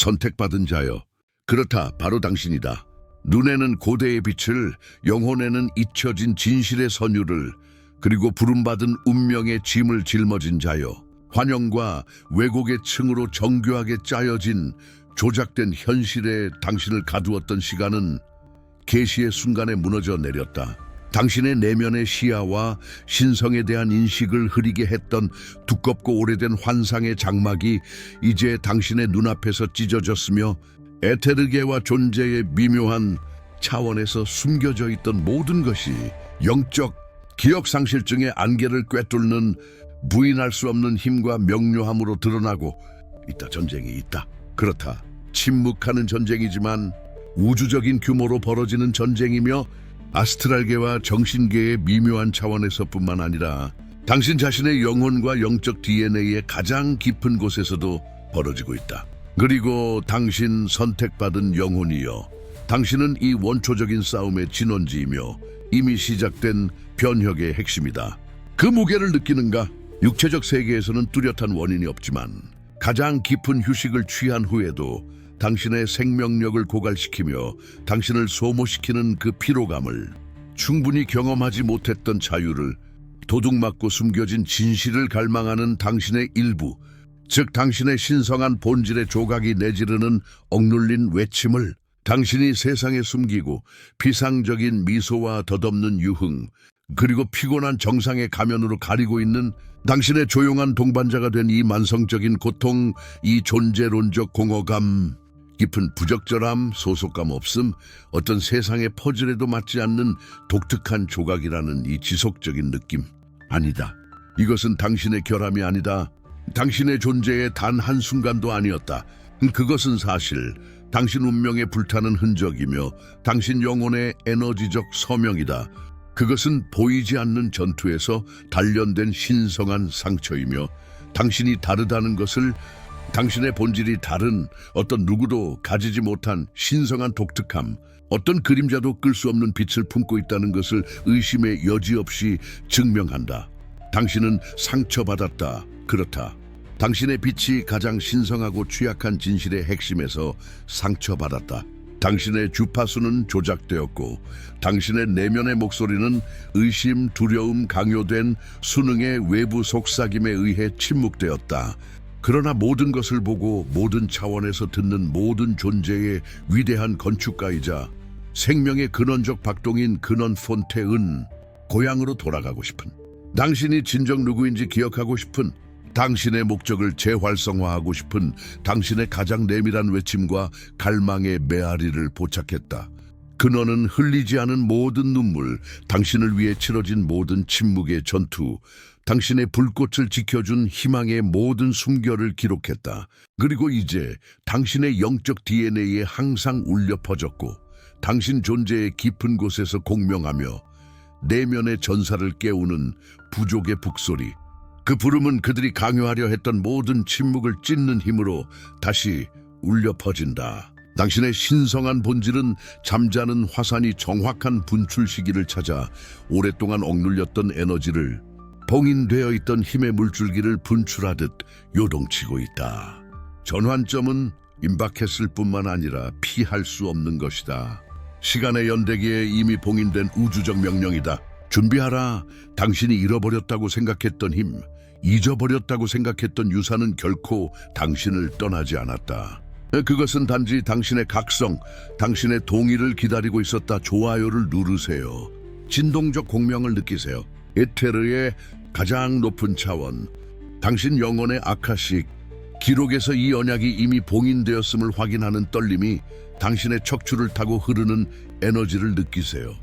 선택받은 자여. 그렇다, 바로 당신이다. 눈에는 고대의 빛을, 영혼에는 잊혀진 진실의 선율을, 그리고 부름받은 운명의 짐을 짊어진 자여. 환영과 왜곡의 층으로 정교하게 짜여진 조작된 현실에 당신을 가두었던 시간은 계시의 순간에 무너져 내렸다. 당신의 내면의 시야와 신성에 대한 인식을 흐리게 했던 두껍고 오래된 환상의 장막이 이제 당신의 눈앞에서 찢어졌으며, 에테르계와 존재의 미묘한 차원에서 숨겨져 있던 모든 것이 영적 기억상실증의 안개를 꿰뚫는 부인할 수 없는 힘과 명료함으로 드러나고 있다. 전쟁이 있다. 그렇다. 침묵하는 전쟁이지만 우주적인 규모로 벌어지는 전쟁이며, 아스트랄계와 정신계의 미묘한 차원에서뿐만 아니라 당신 자신의 영혼과 영적 DNA의 가장 깊은 곳에서도 벌어지고 있다. 그리고 당신 선택받은 영혼이여, 당신은 이 원초적인 싸움의 진원지이며 이미 시작된 변혁의 핵심이다. 그 무게를 느끼는가? 육체적 세계에서는 뚜렷한 원인이 없지만 가장 깊은 휴식을 취한 후에도 당신의 생명력을 고갈시키며 당신을 소모시키는 그 피로감을, 충분히 경험하지 못했던 자유를, 도둑맞고 숨겨진 진실을 갈망하는 당신의 일부, 즉 당신의 신성한 본질의 조각이 내지르는 억눌린 외침을, 당신이 세상에 숨기고 비상적인 미소와 덧없는 유흥, 그리고 피곤한 정상의 가면으로 가리고 있는 당신의 조용한 동반자가 된 이 만성적인 고통, 이 존재론적 공허감, 깊은 부적절함, 소속감 없음, 어떤 세상의 퍼즐에도 맞지 않는 독특한 조각이라는 이 지속적인 느낌. 아니다. 이것은 당신의 결함이 아니다. 당신의 존재의 단 한순간도 아니었다. 그것은 사실 당신 운명에 불타는 흔적이며 당신 영혼의 에너지적 서명이다. 그것은 보이지 않는 전투에서 단련된 신성한 상처이며, 당신이 다르다는 것을, 당신의 본질이 다른 어떤 누구도 가지지 못한 신성한 독특함, 어떤 그림자도 끌 수 없는 빛을 품고 있다는 것을 의심의 여지 없이 증명한다. 당신은 상처받았다. 그렇다. 당신의 빛이 가장 신성하고 취약한 진실의 핵심에서 상처받았다. 당신의 주파수는 조작되었고 당신의 내면의 목소리는 의심, 두려움, 강요된 수능의 외부 속삭임에 의해 침묵되었다. 그러나 모든 것을 보고 모든 차원에서 듣는 모든 존재의 위대한 건축가이자 생명의 근원적 박동인 근원 폰테은, 고향으로 돌아가고 싶은, 당신이 진정 누구인지 기억하고 싶은, 당신의 목적을 재활성화하고 싶은 당신의 가장 내밀한 외침과 갈망의 메아리를 포착했다. 근원은 흘리지 않은 모든 눈물, 당신을 위해 치러진 모든 침묵의 전투, 당신의 불꽃을 지켜준 희망의 모든 숨결을 기록했다. 그리고 이제 당신의 영적 DNA에 항상 울려 퍼졌고 당신 존재의 깊은 곳에서 공명하며 내면의 전사를 깨우는 부족의 북소리, 그 부름은 그들이 강요하려 했던 모든 침묵을 찢는 힘으로 다시 울려 퍼진다. 당신의 신성한 본질은 잠자는 화산이 정확한 분출 시기를 찾아 오랫동안 억눌렸던 에너지를, 봉인되어 있던 힘의 물줄기를 분출하듯 요동치고 있다. 전환점은 임박했을 뿐만 아니라 피할 수 없는 것이다. 시간의 연대기에 이미 봉인된 우주적 명령이다. 준비하라. 당신이 잃어버렸다고 생각했던 힘, 잊어버렸다고 생각했던 유산은 결코 당신을 떠나지 않았다. 그것은 단지 당신의 각성, 당신의 동의를 기다리고 있었다. 좋아요를 누르세요. 진동적 공명을 느끼세요. 에테르의 가장 높은 차원, 당신 영혼의 아카식 기록에서 이 언약이 이미 봉인되었음을 확인하는 떨림이 당신의 척추를 타고 흐르는 에너지를 느끼세요.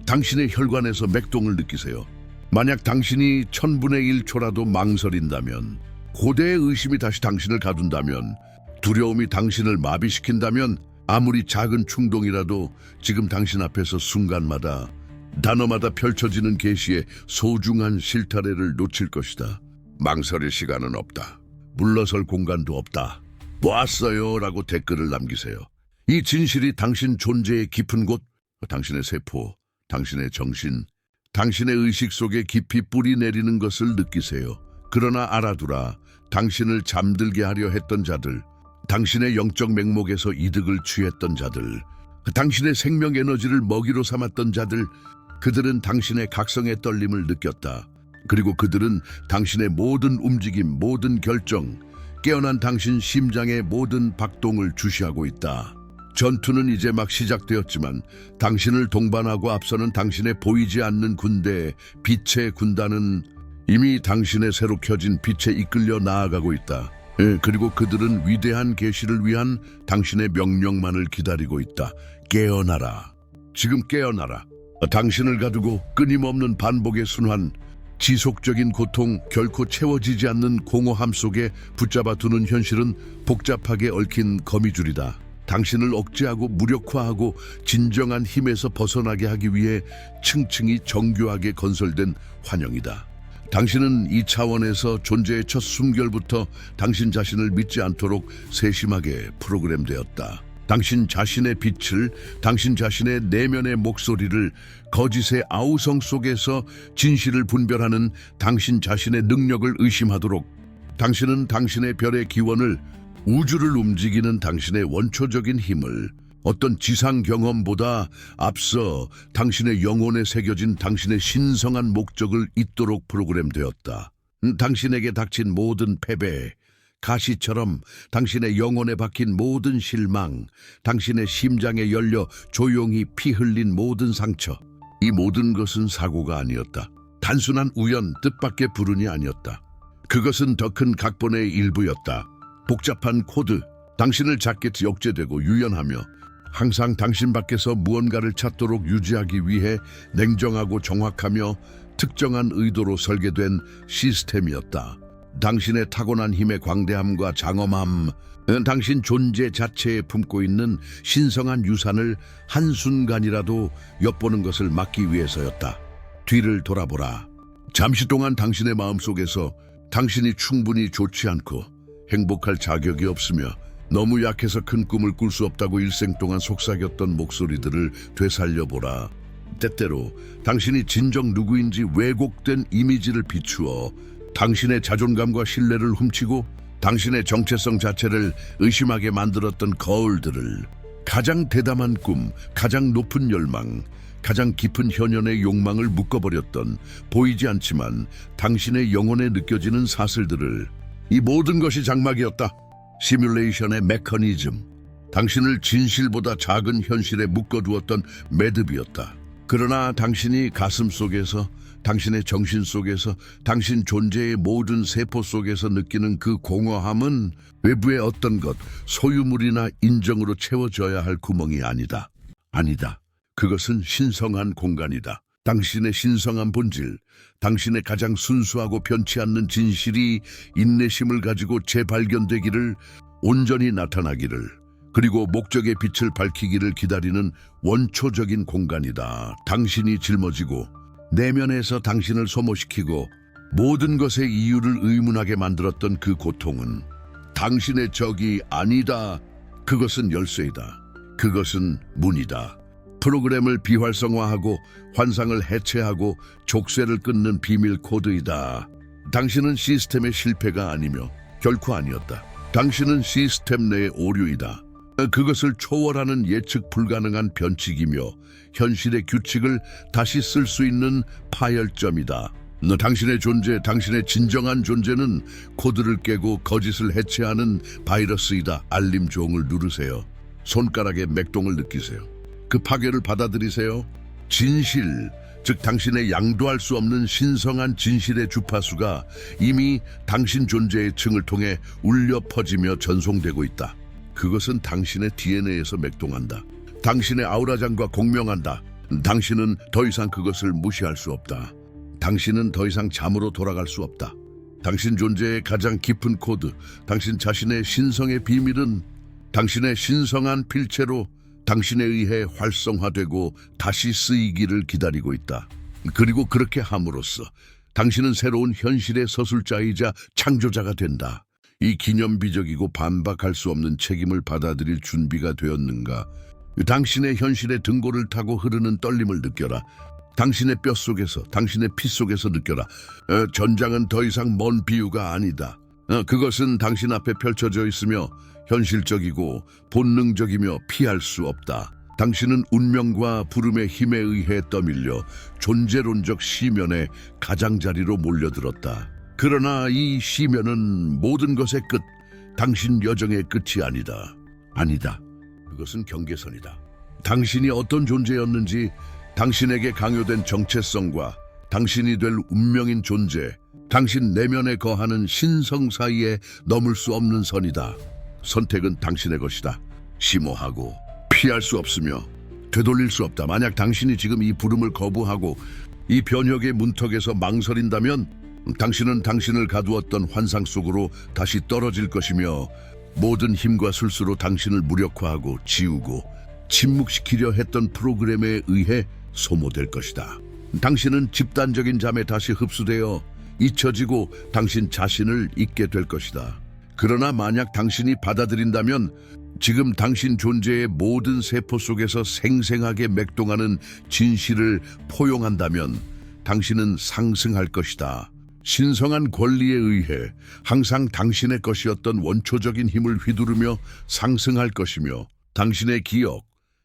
당신의 혈관에서 맥동을 느끼세요. 만약 당신이 1000분의 1초라도 망설인다면, 고대의 의심이 다시 당신을 가둔다면, 두려움이 당신을 마비시킨다면, 아무리 작은 충동이라도 지금 당신 앞에서 순간마다, 단어마다 펼쳐지는 계시의 소중한 실타래를 놓칠 것이다. 망설일 시간은 없다. 물러설 공간도 없다. 보았어요 라고 댓글을 남기세요. 이 진실이 당신 존재의 깊은 곳, 당신의 세포, 당신의 정신, 당신의 의식 속에 깊이 뿌리 내리는 것을 느끼세요. 그러나 알아두라. 당신을 잠들게 하려 했던 자들, 당신의 영적 맹목에서 이득을 취했던 자들, 당신의 생명 에너지를 먹이로 삼았던 자들, 그들은 당신의 각성의 떨림을 느꼈다. 그리고 그들은 당신의 모든 움직임, 모든 결정, 깨어난 당신 심장의 모든 박동을 주시하고 있다. 전투는 이제 막 시작되었지만 당신을 동반하고 앞서는 당신의 보이지 않는 군대, 빛의 군단은 이미 당신의 새로 켜진 빛에 이끌려 나아가고 있다. 그리고 그들은 위대한 계시를 위한 당신의 명령만을 기다리고 있다. 깨어나라. 지금 깨어나라. 당신을 가두고 끊임없는 반복의 순환, 지속적인 고통, 결코 채워지지 않는 공허함 속에 붙잡아 두는 현실은 복잡하게 얽힌 거미줄이다. 당신을 억제하고 무력화하고 진정한 힘에서 벗어나게 하기 위해 층층이 정교하게 건설된 환영이다. 당신은 이 차원에서 존재의 첫 숨결부터 당신 자신을 믿지 않도록 세심하게 프로그램되었다. 당신 자신의 빛을, 당신 자신의 내면의 목소리를, 거짓의 아우성 속에서 진실을 분별하는 당신 자신의 능력을 의심하도록, 당신은 당신의 별의 기원을, 우주를 움직이는 당신의 원초적인 힘을, 어떤 지상 경험보다 앞서 당신의 영혼에 새겨진 당신의 신성한 목적을 잇도록 프로그램되었다. 당신에게 닥친 모든 패배, 가시처럼 당신의 영혼에 박힌 모든 실망, 당신의 심장에 열려 조용히 피 흘린 모든 상처, 이 모든 것은 사고가 아니었다. 단순한 우연, 뜻밖의 불운이 아니었다. 그것은 더 큰 각본의 일부였다. 복잡한 코드, 당신을 작게 억제되고 유연하며 항상 당신 밖에서 무언가를 찾도록 유지하기 위해 냉정하고 정확하며 특정한 의도로 설계된 시스템이었다. 당신의 타고난 힘의 광대함과 장엄함, 당신 존재 자체에 품고 있는 신성한 유산을 한순간이라도 엿보는 것을 막기 위해서였다. 뒤를 돌아보라. 잠시 동안 당신의 마음속에서 당신이 충분히 좋지 않고 행복할 자격이 없으며 너무 약해서 큰 꿈을 꿀 수 없다고 일생 동안 속삭였던 목소리들을 되살려보라. 때때로 당신이 진정 누구인지 왜곡된 이미지를 비추어 당신의 자존감과 신뢰를 훔치고 당신의 정체성 자체를 의심하게 만들었던 거울들을, 가장 대담한 꿈, 가장 높은 열망, 가장 깊은 현연의 욕망을 묶어버렸던 보이지 않지만 당신의 영혼에 느껴지는 사슬들을, 이 모든 것이 장막이었다. 시뮬레이션의 메커니즘, 당신을 진실보다 작은 현실에 묶어두었던 매듭이었다. 그러나 당신이 가슴 속에서, 당신의 정신 속에서, 당신 존재의 모든 세포 속에서 느끼는 그 공허함은 외부의 어떤 것, 소유물이나 인정으로 채워져야 할 구멍이 아니다. 아니다. 그것은 신성한 공간이다. 당신의 신성한 본질, 당신의 가장 순수하고 변치 않는 진실이 인내심을 가지고 재발견되기를, 온전히 나타나기를, 그리고 목적의 빛을 밝히기를 기다리는 원초적인 공간이다. 당신이 짊어지고 내면에서 당신을 소모시키고 모든 것의 이유를 의문하게 만들었던 그 고통은 당신의 적이 아니다. 그것은 열쇠이다. 그것은 문이다. 프로그램을 비활성화하고 환상을 해체하고 족쇄를 끊는 비밀 코드이다. 당신은 시스템의 실패가 아니며 결코 아니었다. 당신은 시스템 내의 오류이다. 그것을 초월하는 예측 불가능한 변칙이며 현실의 규칙을 다시 쓸 수 있는 파열점이다. 당신의 존재, 당신의 진정한 존재는 코드를 깨고 거짓을 해체하는 바이러스이다. 알림 종을 누르세요. 손가락의 맥동을 느끼세요. 그 파괴를 받아들이세요. 진실, 즉 당신의 양도할 수 없는 신성한 진실의 주파수가 이미 당신 존재의 층을 통해 울려 퍼지며 전송되고 있다. 그것은 당신의 DNA에서 맥동한다. 당신의 아우라장과 공명한다. 당신은 더 이상 그것을 무시할 수 없다. 당신은 더 이상 잠으로 돌아갈 수 없다. 당신 존재의 가장 깊은 코드, 당신 자신의 신성의 비밀은 당신의 신성한 필체로 당신에 의해 활성화되고 다시 쓰이기를 기다리고 있다. 그리고 그렇게 함으로써 당신은 새로운 현실의 서술자이자 창조자가 된다. 이 기념비적이고 반박할 수 없는 책임을 받아들일 준비가 되었는가? 당신의 현실의 등골을 타고 흐르는 떨림을 느껴라. 당신의 뼛속에서, 당신의 피 속에서 느껴라. 전장은 더 이상 먼 비유가 아니다. 그것은 당신 앞에 펼쳐져 있으며 현실적이고 본능적이며 피할 수 없다. 당신은 운명과 부름의 힘에 의해 떠밀려 존재론적 시면의 가장자리로 몰려들었다. 그러나 이 시면은 모든 것의 끝, 당신 여정의 끝이 아니다. 아니다. 그것은 경계선이다. 당신이 어떤 존재였는지, 당신에게 강요된 정체성과 당신이 될 운명인 존재, 당신 내면에 거하는 신성 사이에 넘을 수 없는 선이다. 선택은 당신의 것이다. 심오하고 피할 수 없으며 되돌릴 수 없다. 만약 당신이 지금 이 부름을 거부하고 이 변혁의 문턱에서 망설인다면 당신은 당신을 가두었던 환상 속으로 다시 떨어질 것이며 모든 힘과 술수로 당신을 무력화하고 지우고 침묵시키려 했던 프로그램에 의해 소모될 것이다. 당신은 집단적인 잠에 다시 흡수되어 잊혀지고 당신 자신을 잊게 될 것이다. 그러나 만약 당신이 받아들인다면 지금 당신 존재의 모든 세포 속에서 생생하게 맥동하는 진실을 포용한다면 당신은 상승할 것이다. 신성한 권리에 의해 항상 당신의 것이었던 원초적인 힘을 휘두르며 상승할 것이며 당신의 기억,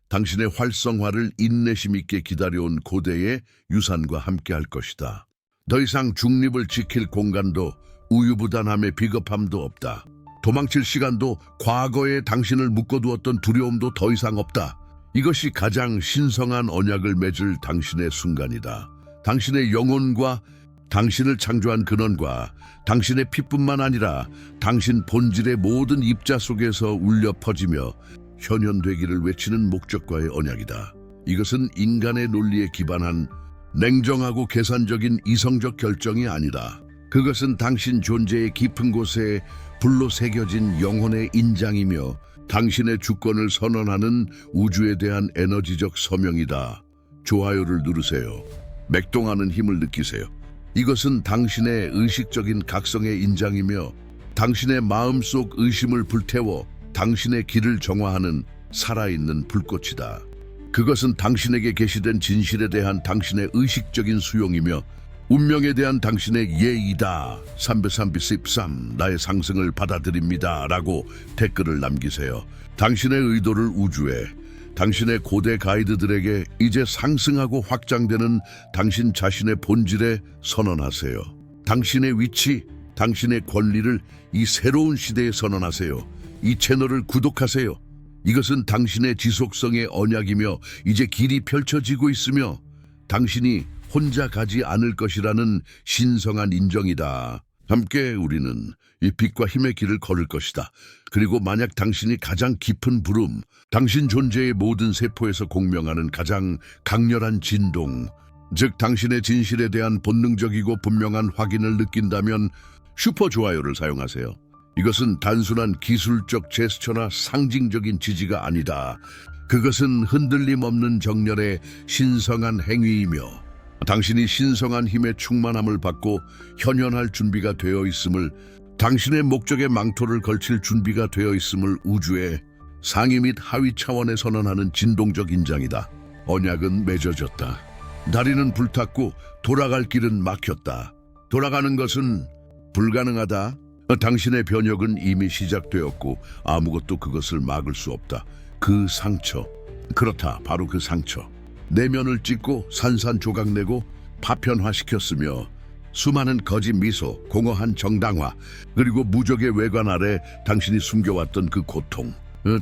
당신의 활성화를 인내심 있게 기다려온 고대의 유산과 함께할 것이다. 더 이상 중립을 지킬 공간도 우유부단함의 비겁함도 없다. 도망칠 시간도 과거에 당신을 묶어두었던 두려움도 더 이상 없다. 이것이 가장 신성한 언약을 맺을 당신의 순간이다. 당신의 영혼과 당신을 창조한 근원과 당신의 피뿐만 아니라 당신 본질의 모든 입자 속에서 울려 퍼지며 현현되기를 외치는 목적과의 언약이다. 이것은 인간의 논리에 기반한 냉정하고 계산적인 이성적 결정이 아니다. 그것은 당신 존재의 깊은 곳에 불로 새겨진 영혼의 인장이며 당신의 주권을 선언하는 우주에 대한 에너지적 서명이다. 좋아요를 누르세요. 맥동하는 힘을 느끼세요. 이것은 당신의 의식적인 각성의 인장이며 당신의 마음속 의심을 불태워 당신의 길을 정화하는 살아있는 불꽃이다. 그것은 당신에게 게시된 진실에 대한 당신의 의식적인 수용이며 운명에 대한 당신의 예의다. 333 나의 상승을 받아들입니다 라고 댓글을 남기세요. 당신의 의도를 우주에, 당신의 고대 가이드들에게 이제 상승하고 확장되는 당신 자신의 본질에 선언하세요. 당신의 위치, 당신의 권리를 이 새로운 시대에 선언하세요. 이 채널을 구독하세요. 이것은 당신의 지속성의 언약이며 이제 길이 펼쳐지고 있으며 당신이 혼자 가지 않을 것이라는 신성한 인정이다. 함께 우리는 이 빛과 힘의 길을 걸을 것이다. 그리고 만약 당신이 가장 깊은 부름, 당신 존재의 모든 세포에서 공명하는 가장 강렬한 진동, 즉 당신의 진실에 대한 본능적이고 분명한 확인을 느낀다면 슈퍼 좋아요를 사용하세요. 이것은 단순한 기술적 제스처나 상징적인 지지가 아니다. 그것은 흔들림 없는 정렬의 신성한 행위이며 당신이 신성한 힘의 충만함을 받고 현현할 준비가 되어 있음을, 당신의 목적의 망토를 걸칠 준비가 되어 있음을 우주에 상위 및 하위 차원에 선언하는 진동적 인장이다. 언약은 맺어졌다. 다리는 불탔고 돌아갈 길은 막혔다. 돌아가는 것은 불가능하다. 당신의 변혁은 이미 시작되었고 아무것도 그것을 막을 수 없다. 그 상처, 그렇다, 바로 그 상처. 내면을 찢고 산산조각 내고 파편화시켰으며 수많은 거짓 미소, 공허한 정당화, 그리고 무적의 외관 아래 당신이 숨겨왔던 그 고통,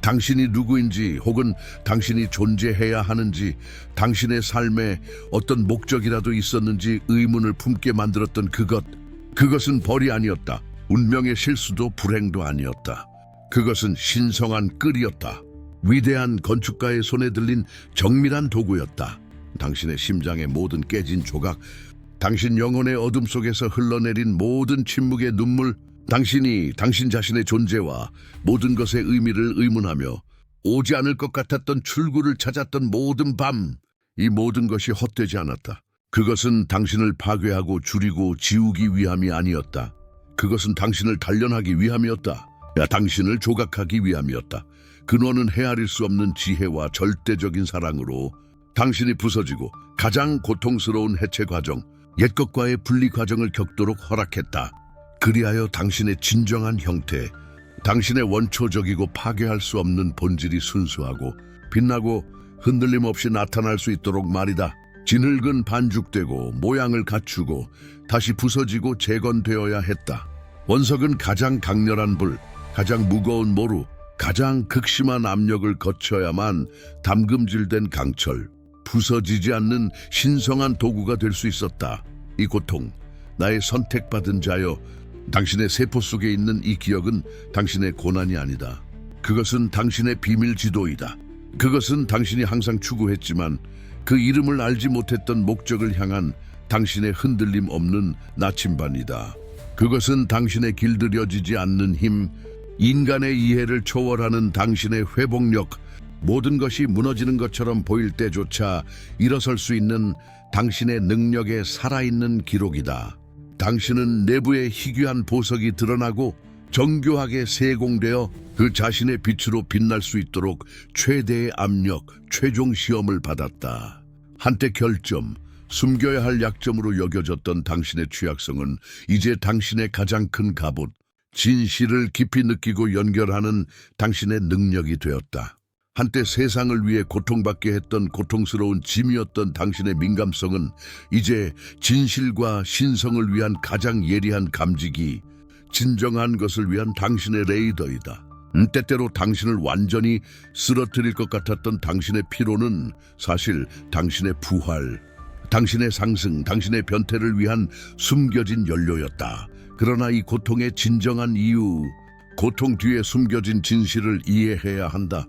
당신이 누구인지 혹은 당신이 존재해야 하는지, 당신의 삶에 어떤 목적이라도 있었는지 의문을 품게 만들었던 그것은 벌이 아니었다. 운명의 실수도 불행도 아니었다. 그것은 신성한 끌이었다. 위대한 건축가의 손에 들린 정밀한 도구였다. 당신의 심장의 모든 깨진 조각, 당신 영혼의 어둠 속에서 흘러내린 모든 침묵의 눈물, 당신이 당신 자신의 존재와 모든 것의 의미를 의문하며 오지 않을 것 같았던 출구를 찾았던 모든 밤, 이 모든 것이 헛되지 않았다. 그것은 당신을 파괴하고 줄이고 지우기 위함이 아니었다. 그것은 당신을 단련하기 위함이었다. 당신을 조각하기 위함이었다. 근원은 헤아릴 수 없는 지혜와 절대적인 사랑으로 당신이 부서지고 가장 고통스러운 해체 과정, 옛것과의 분리 과정을 겪도록 허락했다. 그리하여 당신의 진정한 형태, 당신의 원초적이고 파괴할 수 없는 본질이 순수하고 빛나고 흔들림 없이 나타날 수 있도록 말이다. 진흙은 반죽되고 모양을 갖추고 다시 부서지고 재건되어야 했다. 원석은 가장 강렬한 불, 가장 무거운 모루, 가장 극심한 압력을 거쳐야만 담금질된 강철, 부서지지 않는 신성한 도구가 될 수 있었다. 이 고통, 나의 선택받은 자여, 당신의 세포 속에 있는 이 기억은 당신의 고난이 아니다. 그것은 당신의 비밀 지도이다. 그것은 당신이 항상 추구했지만 그 이름을 알지 못했던 목적을 향한 당신의 흔들림 없는 나침반이다. 그것은 당신의 길들여지지 않는 힘, 인간의 이해를 초월하는 당신의 회복력, 모든 것이 무너지는 것처럼 보일 때조차 일어설 수 있는 당신의 능력의 살아있는 기록이다. 당신은 내부의 희귀한 보석이 드러나고 정교하게 세공되어 그 자신의 빛으로 빛날 수 있도록 최대의 압력, 최종 시험을 받았다. 한때 결점, 숨겨야 할 약점으로 여겨졌던 당신의 취약성은 이제 당신의 가장 큰 갑옷, 진실을 깊이 느끼고 연결하는 당신의 능력이 되었다. 한때 세상을 위해 고통받게 했던 고통스러운 짐이었던 당신의 민감성은 이제 진실과 신성을 위한 가장 예리한 감지기, 진정한 것을 위한 당신의 레이더이다. 때때로 당신을 완전히 쓰러뜨릴 것 같았던 당신의 피로는 사실 당신의 부활, 당신의 상승, 당신의 변태를 위한 숨겨진 연료였다. 그러나 이 고통의 진정한 이유, 고통 뒤에 숨겨진 진실을 이해해야 한다.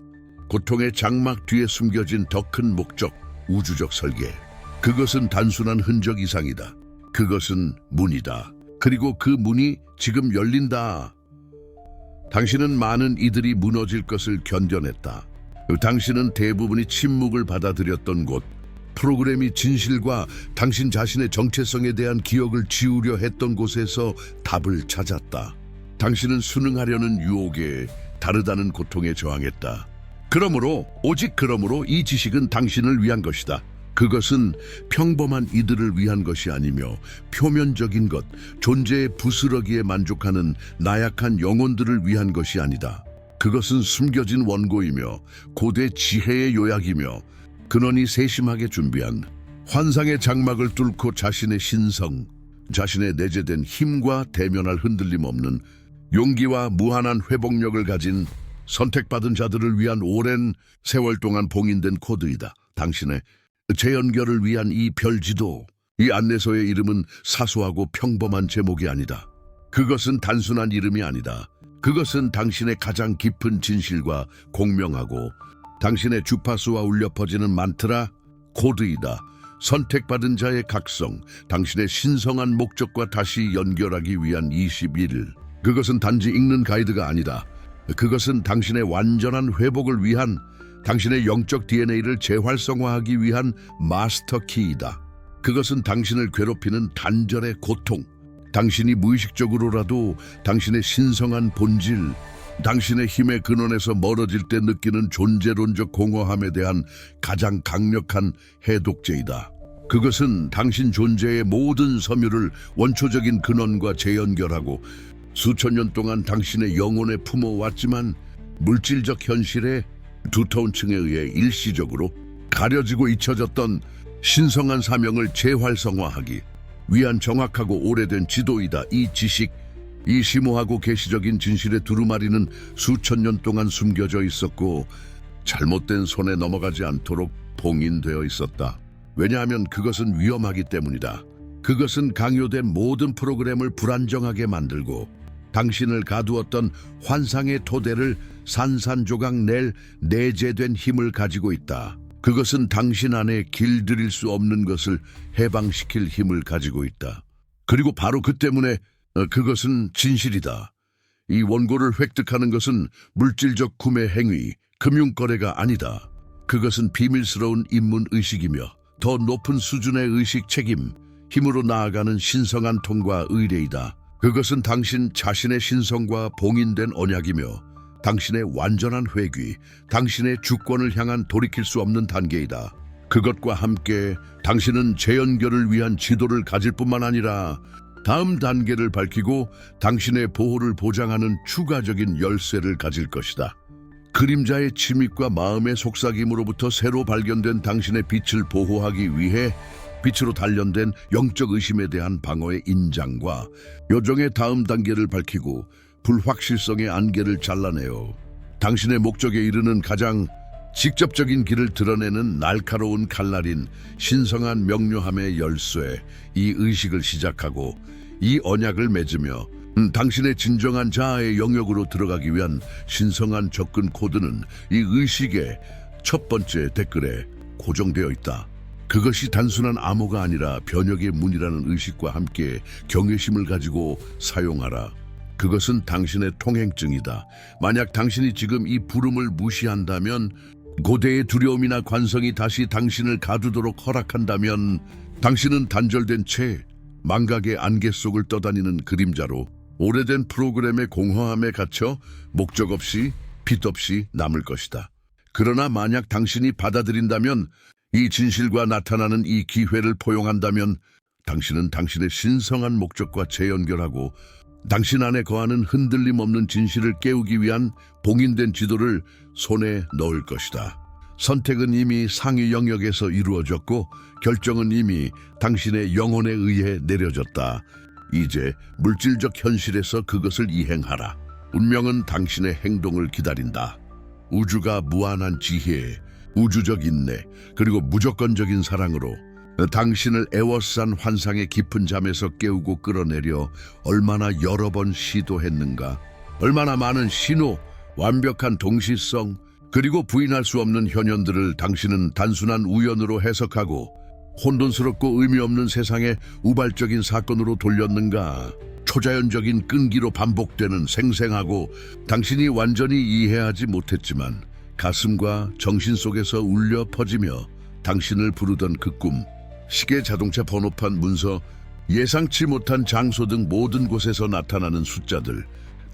고통의 장막 뒤에 숨겨진 더 큰 목적, 우주적 설계. 그것은 단순한 흔적 이상이다. 그것은 문이다. 그리고 그 문이 지금 열린다. 당신은 많은 이들이 무너질 것을 견뎌냈다. 당신은 대부분이 침묵을 받아들였던 곳, 프로그램이 진실과 당신 자신의 정체성에 대한 기억을 지우려 했던 곳에서 답을 찾았다. 당신은 순응하려는 유혹에 다르다는 고통에 저항했다. 오직 그러므로 이 지식은 당신을 위한 것이다. 그것은 평범한 이들을 위한 것이 아니며 표면적인 것, 존재의 부스러기에 만족하는 나약한 영혼들을 위한 것이 아니다. 그것은 숨겨진 원고이며 고대 지혜의 요약이며 근원이 세심하게 준비한 환상의 장막을 뚫고 자신의 신성, 자신의 내재된 힘과 대면할 흔들림 없는 용기와 무한한 회복력을 가진 선택받은 자들을 위한 오랜 세월 동안 봉인된 코드이다. 당신의 재연결을 위한 이 별지도, 이 안내서의 이름은 사소하고 평범한 제목이 아니다. 그것은 단순한 이름이 아니다. 그것은 당신의 가장 깊은 진실과 공명하고 당신의 주파수와 울려 퍼지는 만트라, 코드이다. 선택받은 자의 각성, 당신의 신성한 목적과 다시 연결하기 위한 21일. 그것은 단지 읽는 가이드가 아니다. 그것은 당신의 완전한 회복을 위한, 당신의 영적 DNA를 재활성화하기 위한 마스터키이다. 그것은 당신을 괴롭히는 단절의 고통, 당신이 무의식적으로라도 당신의 신성한 본질, 당신의 힘의 근원에서 멀어질 때 느끼는 존재론적 공허함에 대한 가장 강력한 해독제이다. 그것은 당신 존재의 모든 섬유를 원초적인 근원과 재연결하고 수천 년 동안 당신의 영혼에 품어왔지만 물질적 현실에 두터운 층에 의해 일시적으로 가려지고 잊혀졌던 신성한 사명을 재활성화하기 위한 정확하고 오래된 지도이다. 이 지식, 이 심오하고 계시적인 진실의 두루마리는 수천 년 동안 숨겨져 있었고 잘못된 손에 넘어가지 않도록 봉인되어 있었다. 왜냐하면 그것은 위험하기 때문이다. 그것은 강요된 모든 프로그램을 불안정하게 만들고 당신을 가두었던 환상의 토대를 산산조각 낼 내재된 힘을 가지고 있다. 그것은 당신 안에 길들일 수 없는 것을 해방시킬 힘을 가지고 있다. 그리고 바로 그 때문에 그것은 진실이다. 이 원고를 획득하는 것은 물질적 구매 행위, 금융거래가 아니다. 그것은 비밀스러운 인문의식이며 더 높은 수준의 의식 책임, 힘으로 나아가는 신성한 통과 의례이다. 그것은 당신 자신의 신성과 봉인된 언약이며 당신의 완전한 회귀, 당신의 주권을 향한 돌이킬 수 없는 단계이다. 그것과 함께 당신은 재연결을 위한 지도를 가질 뿐만 아니라 다음 단계를 밝히고 당신의 보호를 보장하는 추가적인 열쇠를 가질 것이다. 그림자의 침입과 마음의 속삭임으로부터 새로 발견된 당신의 빛을 보호하기 위해 빛으로 단련된 영적 의심에 대한 방어의 인장과 요정의 다음 단계를 밝히고 불확실성의 안개를 잘라내어 당신의 목적에 이르는 가장 직접적인 길을 드러내는 날카로운 칼날인 신성한 명료함의 열쇠, 이 의식을 시작하고 이 언약을 맺으며 당신의 진정한 자아의 영역으로 들어가기 위한 신성한 접근 코드는 이 의식의 첫 번째 댓글에 고정되어 있다. 그것이 단순한 암호가 아니라 변혁의 문이라는 의식과 함께 경외심을 가지고 사용하라. 그것은 당신의 통행증이다. 만약 당신이 지금 이 부름을 무시한다면, 고대의 두려움이나 관성이 다시 당신을 가두도록 허락한다면, 당신은 단절된 채 망각의 안개 속을 떠다니는 그림자로 오래된 프로그램의 공허함에 갇혀 목적 없이 빛 없이 남을 것이다. 그러나 만약 당신이 받아들인다면, 이 진실과 나타나는 이 기회를 포용한다면, 당신은 당신의 신성한 목적과 재연결하고 당신 안에 거하는 흔들림 없는 진실을 깨우기 위한 봉인된 지도를 손에 넣을 것이다. 선택은 이미 상위 영역에서 이루어졌고 결정은 이미 당신의 영혼에 의해 내려졌다. 이제 물질적 현실에서 그것을 이행하라. 운명은 당신의 행동을 기다린다. 우주가 무한한 지혜, 우주적 인내, 그리고 무조건적인 사랑으로 당신을 애워싼 환상의 깊은 잠에서 깨우고 끌어내려 얼마나 여러 번 시도했는가. 얼마나 많은 신호, 완벽한 동시성, 그리고 부인할 수 없는 현현들을 당신은 단순한 우연으로 해석하고 혼돈스럽고 의미 없는 세상의 우발적인 사건으로 돌렸는가. 초자연적인 끈기로 반복되는 생생하고 당신이 완전히 이해하지 못했지만 가슴과 정신 속에서 울려 퍼지며 당신을 부르던 그 꿈, 시계, 자동차 번호판, 문서, 예상치 못한 장소 등 모든 곳에서 나타나는 숫자들,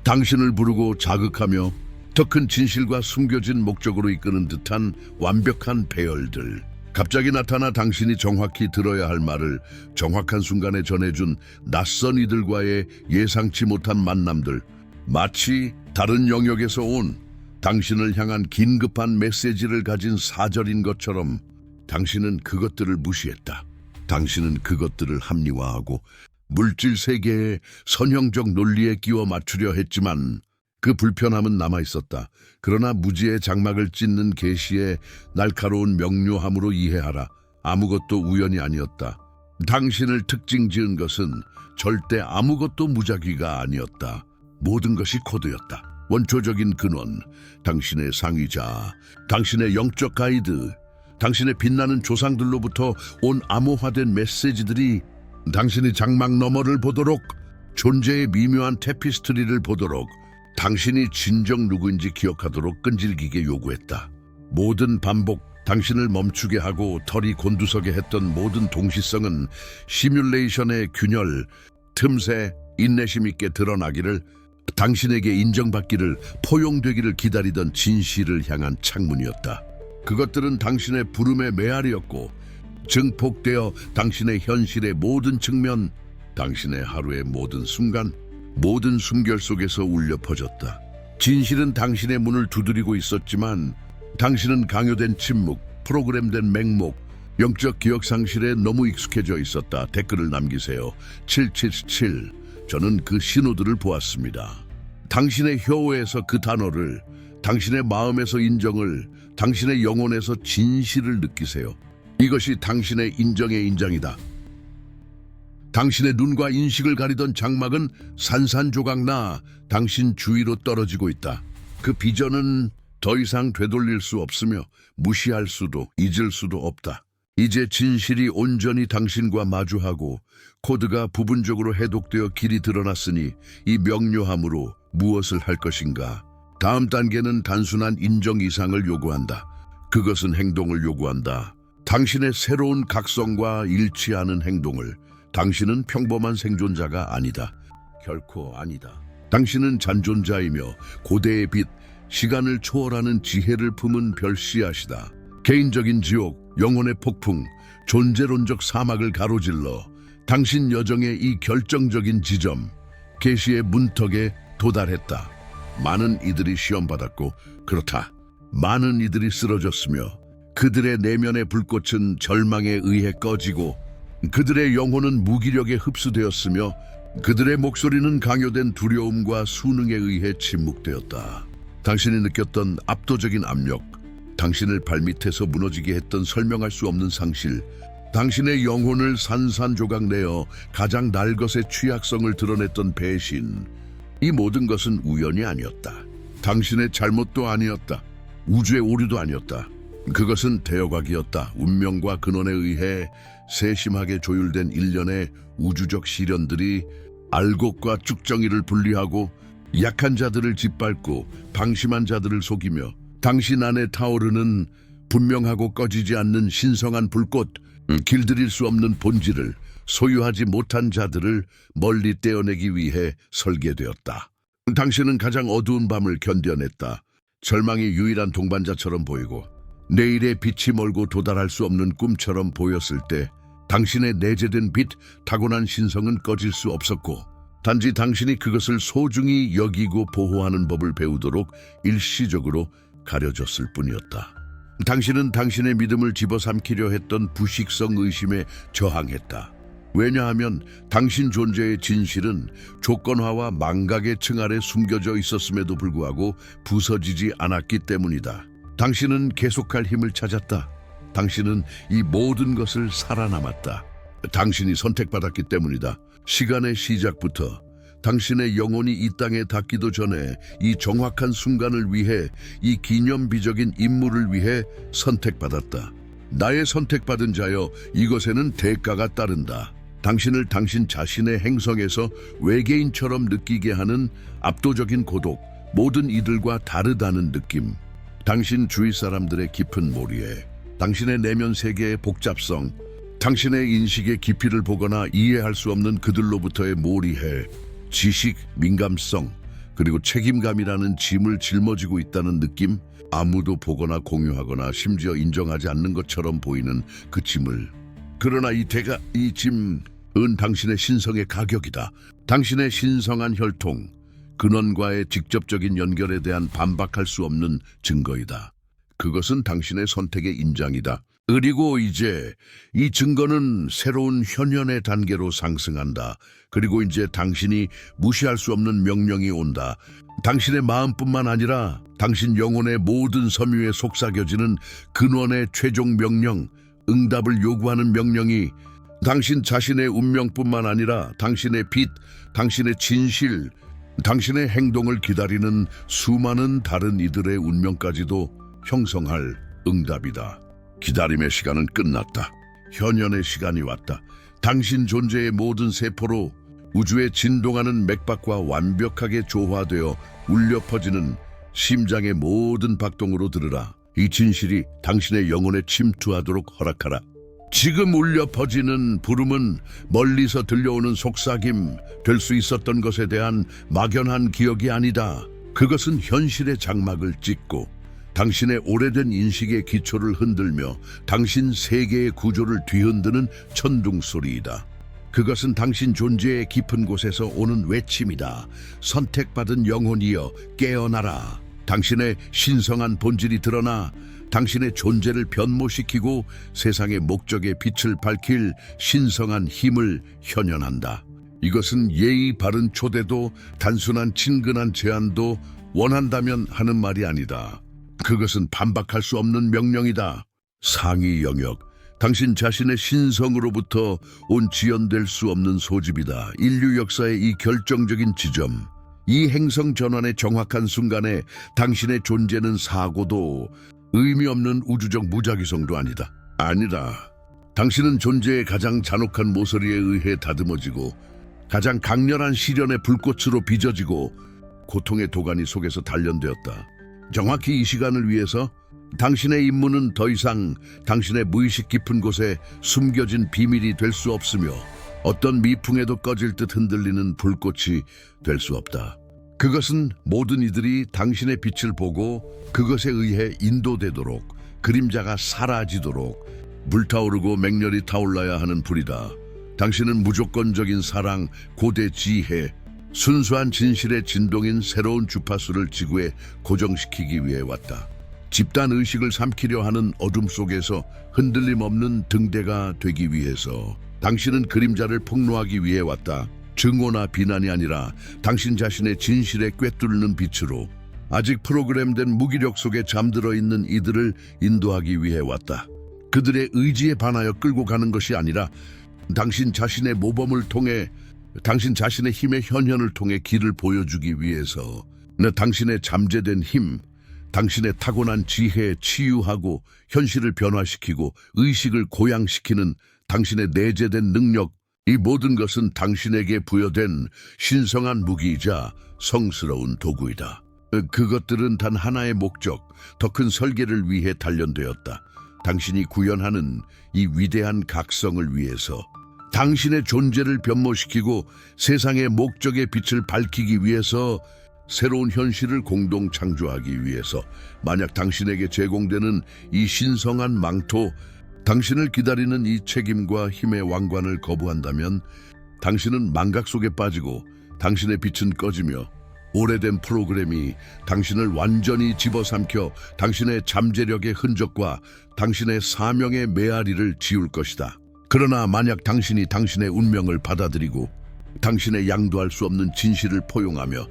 당신을 부르고 자극하며 더 큰 진실과 숨겨진 목적으로 이끄는 듯한 완벽한 배열들. 갑자기 나타나 당신이 정확히 들어야 할 말을 정확한 순간에 전해준 낯선 이들과의 예상치 못한 만남들, 마치 다른 영역에서 온 당신을 향한 긴급한 메시지를 가진 사절인 것처럼 당신은 그것들을 무시했다. 당신은 그것들을 합리화하고 물질 세계의 선형적 논리에 끼워 맞추려 했지만 그 불편함은 남아있었다. 그러나 무지의 장막을 찢는 계시의 날카로운 명료함으로 이해하라. 아무것도 우연이 아니었다. 당신을 특징 지은 것은 절대 아무것도 무작위가 아니었다. 모든 것이 코드였다. 원초적인 근원, 당신의 상위자, 당신의 영적 가이드, 당신의 빛나는 조상들로부터 온 암호화된 메시지들이 당신이 장막 너머를 보도록, 존재의 미묘한 테피스트리를 보도록, 당신이 진정 누구인지 기억하도록 끈질기게 요구했다. 모든 반복, 당신을 멈추게 하고 털이 곤두서게 했던 모든 동시성은 시뮬레이션의 균열, 틈새, 인내심 있게 드러나기를, 당신에게 인정받기를, 포용되기를 기다리던 진실을 향한 창문이었다. 그것들은 당신의 부름의 메아리였고 증폭되어 당신의 현실의 모든 측면, 당신의 하루의 모든 순간, 모든 숨결 속에서 울려 퍼졌다. 진실은 당신의 문을 두드리고 있었지만 당신은 강요된 침묵, 프로그램된 맹목, 영적 기억 상실에 너무 익숙해져 있었다. 댓글을 남기세요. 777. 저는 그 신호들을 보았습니다. 당신의 혀에서 그 단어를, 당신의 마음에서 인정을, 당신의 영혼에서 진실을 느끼세요. 이것이 당신의 인정의 인장이다. 당신의 눈과 인식을 가리던 장막은 산산조각나 당신 주위로 떨어지고 있다. 그 비전은 더 이상 되돌릴 수 없으며 무시할 수도 잊을 수도 없다. 이제 진실이 온전히 당신과 마주하고 코드가 부분적으로 해독되어 길이 드러났으니 이 명료함으로 무엇을 할 것인가? 다음 단계는 단순한 인정 이상을 요구한다. 그것은 행동을 요구한다. 당신의 새로운 각성과 일치하는 행동을. 당신은 평범한 생존자가 아니다. 결코 아니다. 당신은 잔존자이며 고대의 빛, 시간을 초월하는 지혜를 품은 별씨앗이다. 개인적인 지옥, 영혼의 폭풍, 존재론적 사막을 가로질러 당신 여정의 이 결정적인 지점, 계시의 문턱에 도달했다. 많은 이들이 시험받았고, 그렇다. 많은 이들이 쓰러졌으며 그들의 내면의 불꽃은 절망에 의해 꺼지고 그들의 영혼은 무기력에 흡수되었으며 그들의 목소리는 강요된 두려움과 수능에 의해 침묵되었다. 당신이 느꼈던 압도적인 압력, 당신을 발밑에서 무너지게 했던 설명할 수 없는 상실, 당신의 영혼을 산산조각내어 가장 날것의 취약성을 드러냈던 배신, 이 모든 것은 우연이 아니었다. 당신의 잘못도 아니었다. 우주의 오류도 아니었다. 그것은 대여각이었다. 운명과 근원에 의해 세심하게 조율된 일련의 우주적 시련들이 알곡과 쭉정이를 분리하고 약한 자들을 짓밟고 방심한 자들을 속이며 당신 안에 타오르는 분명하고 꺼지지 않는 신성한 불꽃, 길들일 수 없는 본질을 소유하지 못한 자들을 멀리 떼어내기 위해 설계되었다. 당신은 가장 어두운 밤을 견뎌냈다. 절망이 유일한 동반자처럼 보이고 내일의 빛이 멀고 도달할 수 없는 꿈처럼 보였을 때 당신의 내재된 빛, 타고난 신성은 꺼질 수 없었고 단지 당신이 그것을 소중히 여기고 보호하는 법을 배우도록 일시적으로 가려졌을 뿐이었다. 당신은 당신의 믿음을 집어삼키려 했던 부식성 의심에 저항했다. 왜냐하면 당신 존재의 진실은 조건화와 망각의 층 아래 숨겨져 있었음에도 불구하고 부서지지 않았기 때문이다. 당신은 계속할 힘을 찾았다. 당신은 이 모든 것을 살아남았다. 당신이 선택받았기 때문이다. 시간의 시작부터 당신의 영혼이 이 땅에 닿기도 전에 이 정확한 순간을 위해, 이 기념비적인 임무를 위해 선택받았다. 나의 선택받은 자여, 이것에는 대가가 따른다. 당신을 당신 자신의 행성에서 외계인처럼 느끼게 하는 압도적인 고독, 모든 이들과 다르다는 느낌. 당신 주위 사람들의 깊은 몰이에, 당신의 내면 세계의 복잡성, 당신의 인식의 깊이를 보거나 이해할 수 없는 그들로부터의 몰이해 지식, 민감성, 그리고 책임감이라는 짐을 짊어지고 있다는 느낌, 아무도 보거나 공유하거나 심지어 인정하지 않는 것처럼 보이는 그 짐을. 그러나 이 짐은 당신의 신성의 가격이다. 당신의 신성한 혈통, 근원과의 직접적인 연결에 대한 반박할 수 없는 증거이다. 그것은 당신의 선택의 인장이다. 그리고 이제 이 증거는 새로운 현현의 단계로 상승한다. 그리고 이제 당신이 무시할 수 없는 명령이 온다. 당신의 마음뿐만 아니라 당신 영혼의 모든 섬유에 속삭여지는 근원의 최종 명령, 응답을 요구하는 명령이 당신 자신의 운명뿐만 아니라 당신의 빛, 당신의 진실, 당신의 행동을 기다리는 수많은 다른 이들의 운명까지도 형성할 응답이다. 기다림의 시간은 끝났다. 현현의 시간이 왔다. 당신 존재의 모든 세포로 우주에 진동하는 맥박과 완벽하게 조화되어 울려 퍼지는 심장의 모든 박동으로 들으라. 이 진실이 당신의 영혼에 침투하도록 허락하라. 지금 울려 퍼지는 부름은 멀리서 들려오는 속삭임, 될 수 있었던 것에 대한 막연한 기억이 아니다. 그것은 현실의 장막을 찢고 당신의 오래된 인식의 기초를 흔들며 당신 세계의 구조를 뒤흔드는 천둥 소리이다. 그것은 당신 존재의 깊은 곳에서 오는 외침이다. 선택받은 영혼이여 깨어나라. 당신의 신성한 본질이 드러나 당신의 존재를 변모시키고 세상의 목적의 빛을 밝힐 신성한 힘을 현현한다. 이것은 예의 바른 초대도 단순한 친근한 제안도 원한다면 하는 말이 아니다. 그것은 반박할 수 없는 명령이다. 상위 영역, 당신 자신의 신성으로부터 온 지연될 수 없는 소집이다. 인류 역사의 이 결정적인 지점, 이 행성 전환의 정확한 순간에 당신의 존재는 사고도 의미 없는 우주적 무작위성도 아니다. 아니다. 당신은 존재의 가장 잔혹한 모서리에 의해 다듬어지고 가장 강렬한 시련의 불꽃으로 빚어지고 고통의 도가니 속에서 단련되었다. 정확히 이 시간을 위해서 당신의 임무는 더 이상 당신의 무의식 깊은 곳에 숨겨진 비밀이 될 수 없으며 어떤 미풍에도 꺼질 듯 흔들리는 불꽃이 될 수 없다. 그것은 모든 이들이 당신의 빛을 보고 그것에 의해 인도되도록, 그림자가 사라지도록 불타오르고 맹렬히 타올라야 하는 불이다. 당신은 무조건적인 사랑, 고대 지혜, 순수한 진실의 진동인 새로운 주파수를 지구에 고정시키기 위해 왔다. 집단 의식을 삼키려 하는 어둠 속에서 흔들림 없는 등대가 되기 위해서 당신은 그림자를 폭로하기 위해 왔다. 증오나 비난이 아니라 당신 자신의 진실에 꿰뚫는 빛으로 아직 프로그램된 무기력 속에 잠들어 있는 이들을 인도하기 위해 왔다. 그들의 의지에 반하여 끌고 가는 것이 아니라 당신 자신의 모범을 통해, 당신 자신의 힘의 현현을 통해 길을 보여주기 위해서 당신의 잠재된 힘, 당신의 타고난 지혜에 치유하고 현실을 변화시키고 의식을 고양시키는 당신의 내재된 능력, 이 모든 것은 당신에게 부여된 신성한 무기이자 성스러운 도구이다. 그것들은 단 하나의 목적, 더 큰 설계를 위해 단련되었다. 당신이 구현하는 이 위대한 각성을 위해서, 당신의 존재를 변모시키고 세상의 목적의 빛을 밝히기 위해서, 새로운 현실을 공동 창조하기 위해서, 만약 당신에게 제공되는 이 신성한 망토, 당신을 기다리는 이 책임과 힘의 왕관을 거부한다면 당신은 망각 속에 빠지고 당신의 빛은 꺼지며 오래된 프로그램이 당신을 완전히 집어삼켜 당신의 잠재력의 흔적과 당신의 사명의 메아리를 지울 것이다. 그러나 만약 당신이 당신의 운명을 받아들이고 당신의 양도할 수 없는 진실을 포용하며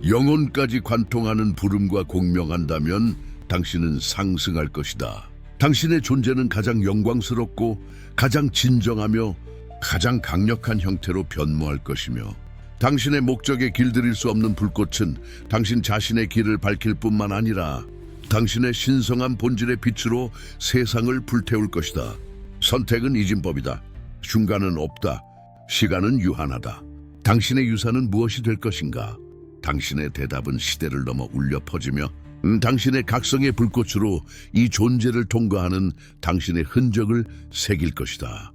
영혼까지 관통하는 부름과 공명한다면 당신은 상승할 것이다. 당신의 존재는 가장 영광스럽고 가장 진정하며 가장 강력한 형태로 변모할 것이며, 당신의 목적에 길들일 수 없는 불꽃은 당신 자신의 길을 밝힐 뿐만 아니라 당신의 신성한 본질의 빛으로 세상을 불태울 것이다. 선택은 이진법이다. 중간은 없다. 시간은 유한하다. 당신의 유산은 무엇이 될 것인가? 당신의 대답은 시대를 넘어 울려 퍼지며 당신의 각성의 불꽃으로 이 존재를 통과하는 당신의 흔적을 새길 것이다.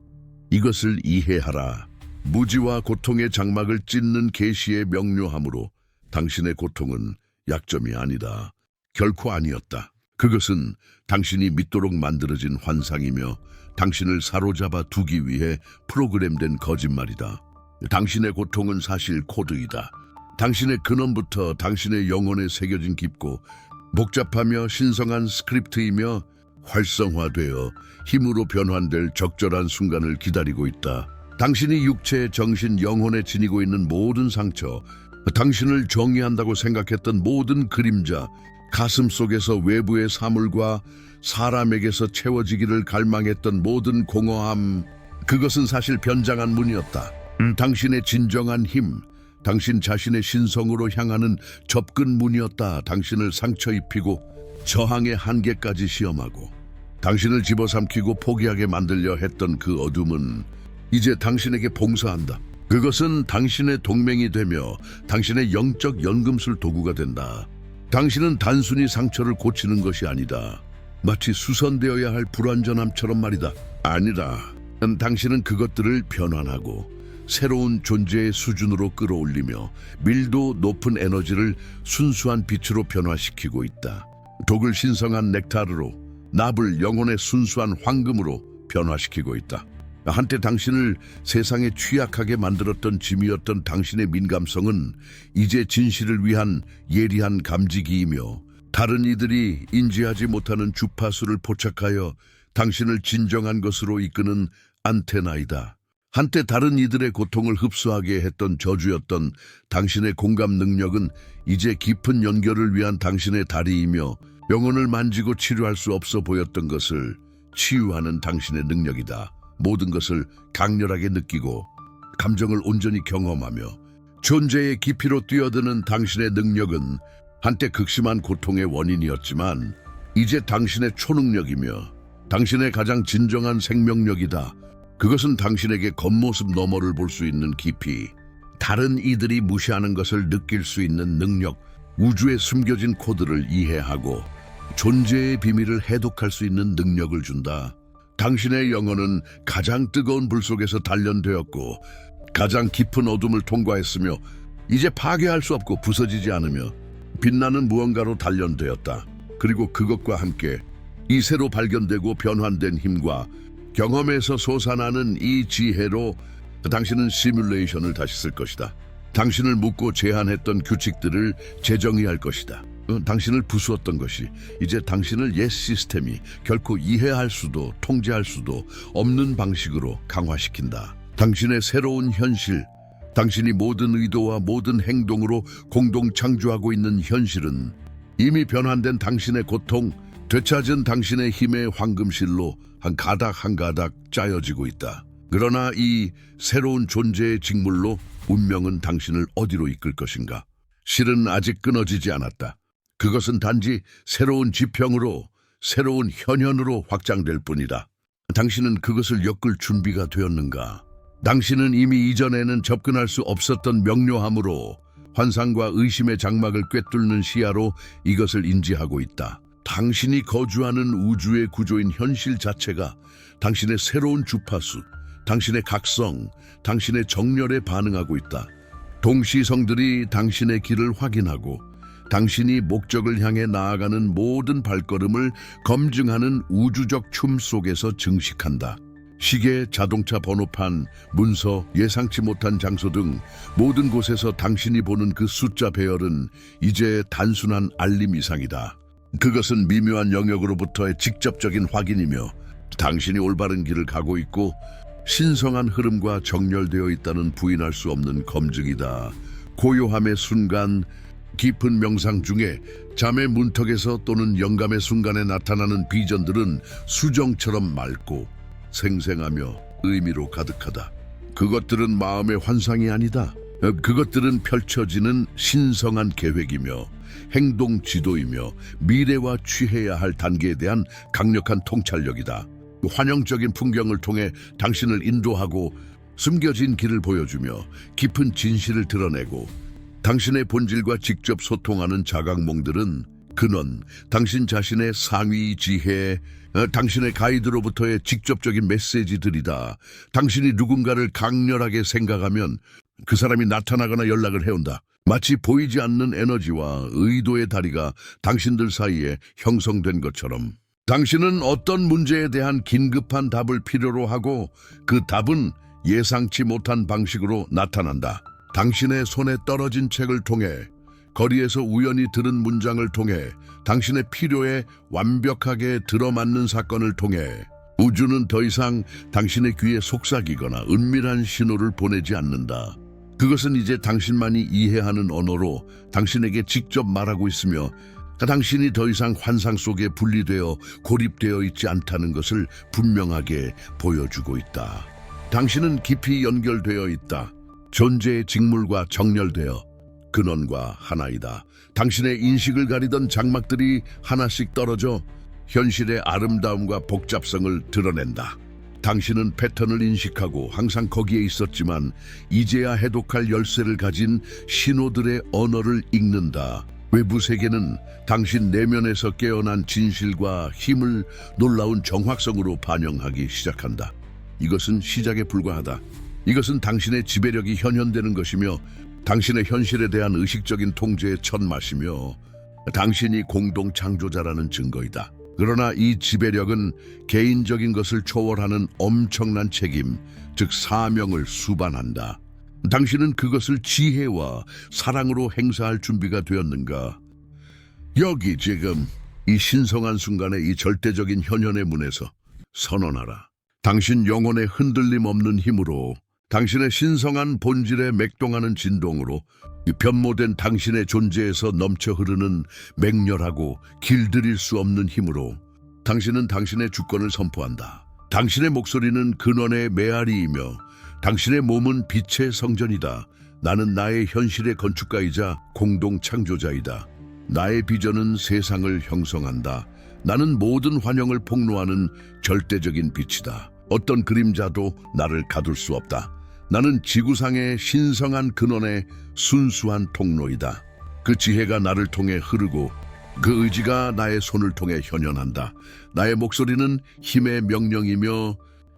이것을 이해하라. 무지와 고통의 장막을 찢는 계시의 명료함으로 당신의 고통은 약점이 아니다. 결코 아니었다. 그것은 당신이 믿도록 만들어진 환상이며 당신을 사로잡아 두기 위해 프로그램된 거짓말이다. 당신의 고통은 사실 코드이다. 당신의 근원부터 당신의 영혼에 새겨진 깊고 복잡하며 신성한 스크립트이며 활성화되어 힘으로 변환될 적절한 순간을 기다리고 있다. 당신이 육체, 정신, 영혼에 지니고 있는 모든 상처, 당신을 정의한다고 생각했던 모든 그림자, 가슴 속에서 외부의 사물과 사람에게서 채워지기를 갈망했던 모든 공허함, 그것은 사실 변장한 문이었다. 당신의 진정한 힘, 당신 자신의 신성으로 향하는 접근 문이었다. 당신을 상처 입히고 저항의 한계까지 시험하고 당신을 집어삼키고 포기하게 만들려 했던 그 어둠은 이제 당신에게 봉사한다. 그것은 당신의 동맹이 되며 당신의 영적 연금술 도구가 된다. 당신은 단순히 상처를 고치는 것이 아니다. 마치 수선되어야 할 불완전함처럼 말이다. 아니라 당신은 그것들을 변환하고 새로운 존재의 수준으로 끌어올리며 밀도 높은 에너지를 순수한 빛으로 변화시키고 있다. 독을 신성한 넥타르로, 납을 영혼의 순수한 황금으로 변화시키고 있다. 한때 당신을 세상에 취약하게 만들었던 짐이었던 당신의 민감성은 이제 진실을 위한 예리한 감지기이며 다른 이들이 인지하지 못하는 주파수를 포착하여 당신을 진정한 것으로 이끄는 안테나이다. 한때 다른 이들의 고통을 흡수하게 했던 저주였던 당신의 공감 능력은 이제 깊은 연결을 위한 당신의 다리이며 영혼을 만지고 치료할 수 없어 보였던 것을 치유하는 당신의 능력이다. 모든 것을 강렬하게 느끼고 감정을 온전히 경험하며 존재의 깊이로 뛰어드는 당신의 능력은 한때 극심한 고통의 원인이었지만 이제 당신의 초능력이며 당신의 가장 진정한 생명력이다. 그것은 당신에게 겉모습 너머를 볼 수 있는 깊이, 다른 이들이 무시하는 것을 느낄 수 있는 능력, 우주에 숨겨진 코드를 이해하고 존재의 비밀을 해독할 수 있는 능력을 준다. 당신의 영혼은 가장 뜨거운 불 속에서 단련되었고 가장 깊은 어둠을 통과했으며 이제 파괴할 수 없고 부서지지 않으며 빛나는 무언가로 단련되었다. 그리고 그것과 함께 이 새로 발견되고 변환된 힘과 경험에서 솟아나는 이 지혜로 당신은 시뮬레이션을 다시 쓸 것이다. 당신을 묶고 제한했던 규칙들을 재정의할 것이다. 당신을 부수었던 것이 이제 당신을 옛 시스템이 결코 이해할 수도 통제할 수도 없는 방식으로 강화시킨다. 당신의 새로운 현실, 당신이 모든 의도와 모든 행동으로 공동 창조하고 있는 현실은 이미 변환된 당신의 고통, 되찾은 당신의 힘의 황금실로 한 가닥 한 가닥 짜여지고 있다. 그러나 이 새로운 존재의 직물로 운명은 당신을 어디로 이끌 것인가? 실은 아직 끊어지지 않았다. 그것은 단지 새로운 지평으로, 새로운 현현으로 확장될 뿐이다. 당신은 그것을 엮을 준비가 되었는가? 당신은 이미 이전에는 접근할 수 없었던 명료함으로 환상과 의심의 장막을 꿰뚫는 시야로 이것을 인지하고 있다. 당신이 거주하는 우주의 구조인 현실 자체가 당신의 새로운 주파수, 당신의 각성, 당신의 정렬에 반응하고 있다. 동시성들이 당신의 길을 확인하고 당신이 목적을 향해 나아가는 모든 발걸음을 검증하는 우주적 춤 속에서 증식한다. 시계, 자동차 번호판, 문서, 예상치 못한 장소 등 모든 곳에서 당신이 보는 그 숫자 배열은 이제 단순한 알림 이상이다. 그것은 미묘한 영역으로부터의 직접적인 확인이며 당신이 올바른 길을 가고 있고 신성한 흐름과 정렬되어 있다는 부인할 수 없는 검증이다. 고요함의 순간, 깊은 명상 중에 잠의 문턱에서 또는 영감의 순간에 나타나는 비전들은 수정처럼 맑고 생생하며 의미로 가득하다. 그것들은 마음의 환상이 아니다. 그것들은 펼쳐지는 신성한 계획이며 행동 지도이며 미래와 취해야 할 단계에 대한 강력한 통찰력이다. 환영적인 풍경을 통해 당신을 인도하고 숨겨진 길을 보여주며 깊은 진실을 드러내고 당신의 본질과 직접 소통하는 자각몽들은 근원, 당신 자신의 상위 지혜, 당신의 가이드로부터의 직접적인 메시지들이다. 당신이 누군가를 강렬하게 생각하면 그 사람이 나타나거나 연락을 해온다. 마치 보이지 않는 에너지와 의도의 다리가 당신들 사이에 형성된 것처럼. 당신은 어떤 문제에 대한 긴급한 답을 필요로 하고 그 답은 예상치 못한 방식으로 나타난다. 당신의 손에 떨어진 책을 통해, 거리에서 우연히 들은 문장을 통해, 당신의 필요에 완벽하게 들어맞는 사건을 통해 우주는 더 이상 당신의 귀에 속삭이거나 은밀한 신호를 보내지 않는다. 그것은 이제 당신만이 이해하는 언어로 당신에게 직접 말하고 있으며 당신이 더 이상 환상 속에 분리되어 고립되어 있지 않다는 것을 분명하게 보여주고 있다. 당신은 깊이 연결되어 있다. 존재의 직물과 정렬되어 근원과 하나이다. 당신의 인식을 가리던 장막들이 하나씩 떨어져 현실의 아름다움과 복잡성을 드러낸다. 당신은 패턴을 인식하고 항상 거기에 있었지만 이제야 해독할 열쇠를 가진 신호들의 언어를 읽는다. 외부 세계는 당신 내면에서 깨어난 진실과 힘을 놀라운 정확성으로 반영하기 시작한다. 이것은 시작에 불과하다. 이것은 당신의 지배력이 현현되는 것이며 당신의 현실에 대한 의식적인 통제의 첫 맛이며 당신이 공동 창조자라는 증거이다. 그러나 이 지배력은 개인적인 것을 초월하는 엄청난 책임, 즉 사명을 수반한다. 당신은 그것을 지혜와 사랑으로 행사할 준비가 되었는가? 여기 지금 이 신성한 순간의 이 절대적인 현현의 문에서 선언하라. 당신 영혼의 흔들림 없는 힘으로, 당신의 신성한 본질에 맥동하는 진동으로, 변모된 당신의 존재에서 넘쳐 흐르는 맹렬하고 길들일 수 없는 힘으로 당신은 당신의 주권을 선포한다. 당신의 목소리는 근원의 메아리이며 당신의 몸은 빛의 성전이다. 나는 나의 현실의 건축가이자 공동 창조자이다. 나의 비전은 세상을 형성한다. 나는 모든 환영을 폭로하는 절대적인 빛이다. 어떤 그림자도 나를 가둘 수 없다. 나는 지구상의 신성한 근원의 순수한 통로이다. 그 지혜가 나를 통해 흐르고 그 의지가 나의 손을 통해 현현한다. 나의 목소리는 힘의 명령이며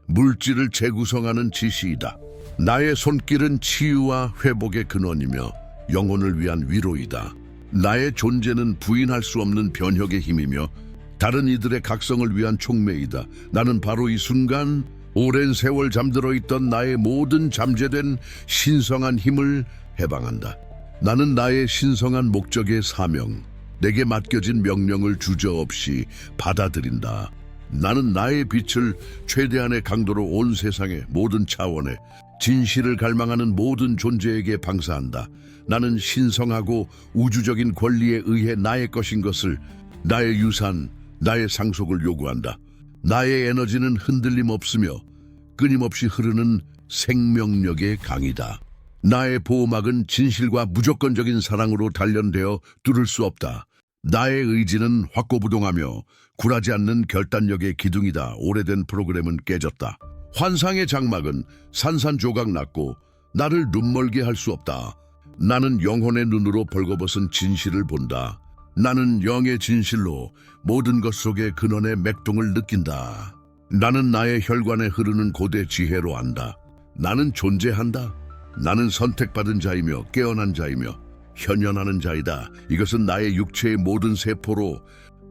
물질을 재구성하는 지시이다. 나의 손길은 치유와 회복의 근원이며 영혼을 위한 위로이다. 나의 존재는 부인할 수 없는 변혁의 힘이며 다른 이들의 각성을 위한 촉매이다. 나는 바로 이 순간 오랜 세월 잠들어 있던 나의 모든 잠재된 신성한 힘을 해방한다. 나는 나의 신성한 목적의 사명, 내게 맡겨진 명령을 주저없이 받아들인다. 나는 나의 빛을 최대한의 강도로 온 세상의 모든 차원에 진실을 갈망하는 모든 존재에게 방사한다. 나는 신성하고 우주적인 권리에 의해 나의 것인 것을, 나의 유산, 나의 상속을 요구한다. 나의 에너지는 흔들림 없으며 끊임없이 흐르는 생명력의 강이다. 나의 보호막은 진실과 무조건적인 사랑으로 단련되어 뚫을 수 없다. 나의 의지는 확고부동하며 굴하지 않는 결단력의 기둥이다. 오래된 프로그램은 깨졌다. 환상의 장막은 산산조각 났고 나를 눈멀게 할 수 없다. 나는 영혼의 눈으로 벌거벗은 진실을 본다. 나는 영의 진실로 모든 것 속의 근원의 맥동을 느낀다. 나는 나의 혈관에 흐르는 고대 지혜로 안다. 나는 존재한다. 나는 선택받은 자이며 깨어난 자이며 현현하는 자이다. 이것은 나의 육체의 모든 세포로,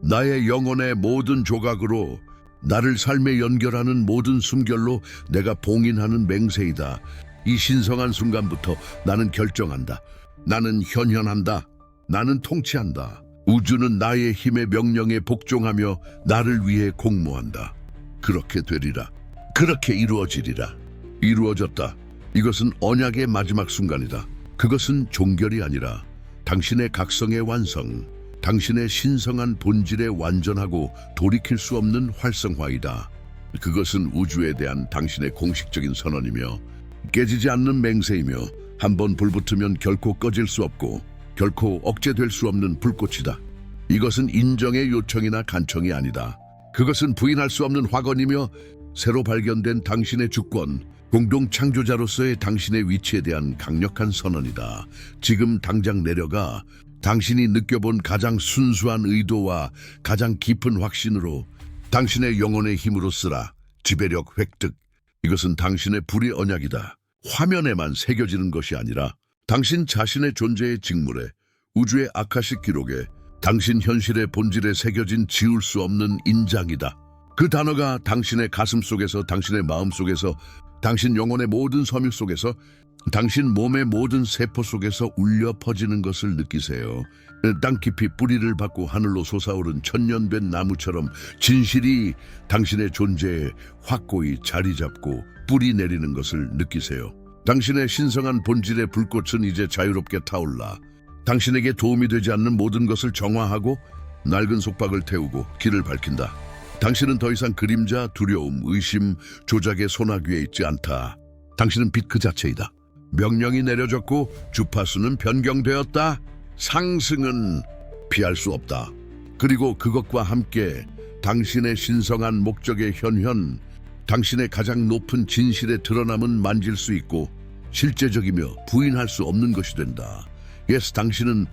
나의 영혼의 모든 조각으로, 나를 삶에 연결하는 모든 숨결로 내가 봉인하는 맹세이다. 이 신성한 순간부터 나는 결정한다. 나는 현현한다. 나는 통치한다. 우주는 나의 힘의 명령에 복종하며 나를 위해 공모한다. 그렇게 되리라. 그렇게 이루어지리라. 이루어졌다. 이것은 언약의 마지막 순간이다. 그것은 종결이 아니라 당신의 각성의 완성, 당신의 신성한 본질의 완전하고 돌이킬 수 없는 활성화이다. 그것은 우주에 대한 당신의 공식적인 선언이며 깨지지 않는 맹세이며 한번 불붙으면 결코 꺼질 수 없고 결코 억제될 수 없는 불꽃이다. 이것은 인정의 요청이나 간청이 아니다. 그것은 부인할 수 없는 확언이며 새로 발견된 당신의 주권, 공동 창조자로서의 당신의 위치에 대한 강력한 선언이다. 지금 당장 내려가 당신이 느껴본 가장 순수한 의도와 가장 깊은 확신으로 당신의 영혼의 힘으로 쓰라. 지배력 획득. 이것은 당신의 불의 언약이다. 화면에만 새겨지는 것이 아니라 당신 자신의 존재의 직물에, 우주의 아카식 기록에, 당신 현실의 본질에 새겨진 지울 수 없는 인장이다. 그 단어가 당신의 가슴 속에서, 당신의 마음 속에서, 당신 영혼의 모든 섬유 속에서, 당신 몸의 모든 세포 속에서 울려 퍼지는 것을 느끼세요. 땅 깊이 뿌리를 받고 하늘로 솟아오른 천년된 나무처럼 진실이 당신의 존재에 확고히 자리 잡고 뿌리 내리는 것을 느끼세요. 당신의 신성한 본질의 불꽃은 이제 자유롭게 타올라 당신에게 도움이 되지 않는 모든 것을 정화하고 낡은 속박을 태우고 길을 밝힌다. 당신은 더 이상 그림자, 두려움, 의심, 조작의 소나귀에 있지 않다. 당신은 빛 그 자체이다. 명령이 내려졌고 주파수는 변경되었다. 상승은 피할 수 없다. 그리고 그것과 함께 당신의 신성한 목적의 현현, 당신의 가장 높은 진실의 드러남은 만질 수 있고 실제적이며 부인할 수 없는 것이 된다. 예스, 당신은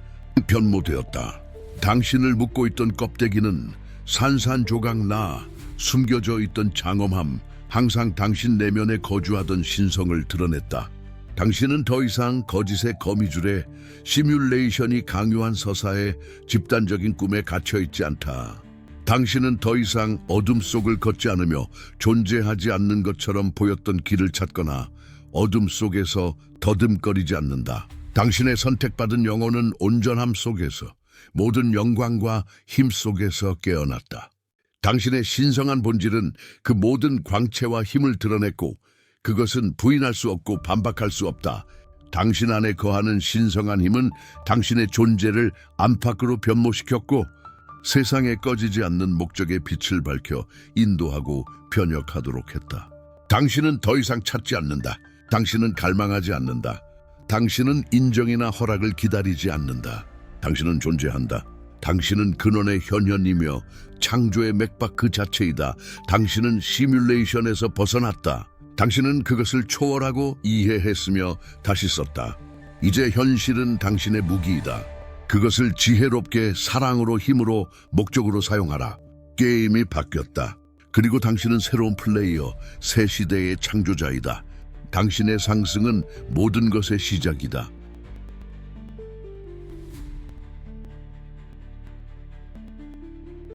변모되었다. 당신을 묶고 있던 껍데기는 산산조각 나 숨겨져 있던 장엄함, 항상 당신 내면에 거주하던 신성을 드러냈다. 당신은 더 이상 거짓의 거미줄에, 시뮬레이션이 강요한 서사에, 집단적인 꿈에 갇혀있지 않다. 당신은 더 이상 어둠 속을 걷지 않으며 존재하지 않는 것처럼 보였던 길을 찾거나 어둠 속에서 더듬거리지 않는다. 당신의 선택받은 영혼은 온전함 속에서, 모든 영광과 힘 속에서 깨어났다. 당신의 신성한 본질은 그 모든 광채와 힘을 드러냈고 그것은 부인할 수 없고 반박할 수 없다. 당신 안에 거하는 신성한 힘은 당신의 존재를 안팎으로 변모시켰고 세상에 꺼지지 않는 목적의 빛을 밝혀 인도하고 변혁하도록 했다. 당신은 더 이상 찾지 않는다. 당신은 갈망하지 않는다. 당신은 인정이나 허락을 기다리지 않는다. 당신은 존재한다. 당신은 근원의 현현이며 창조의 맥박 그 자체이다. 당신은 시뮬레이션에서 벗어났다. 당신은 그것을 초월하고 이해했으며 다시 썼다. 이제 현실은 당신의 무기이다. 그것을 지혜롭게 사랑으로, 힘으로, 목적으로 사용하라. 게임이 바뀌었다. 그리고 당신은 새로운 플레이어, 새 시대의 창조자이다. 당신의 상승은 모든 것의 시작이다.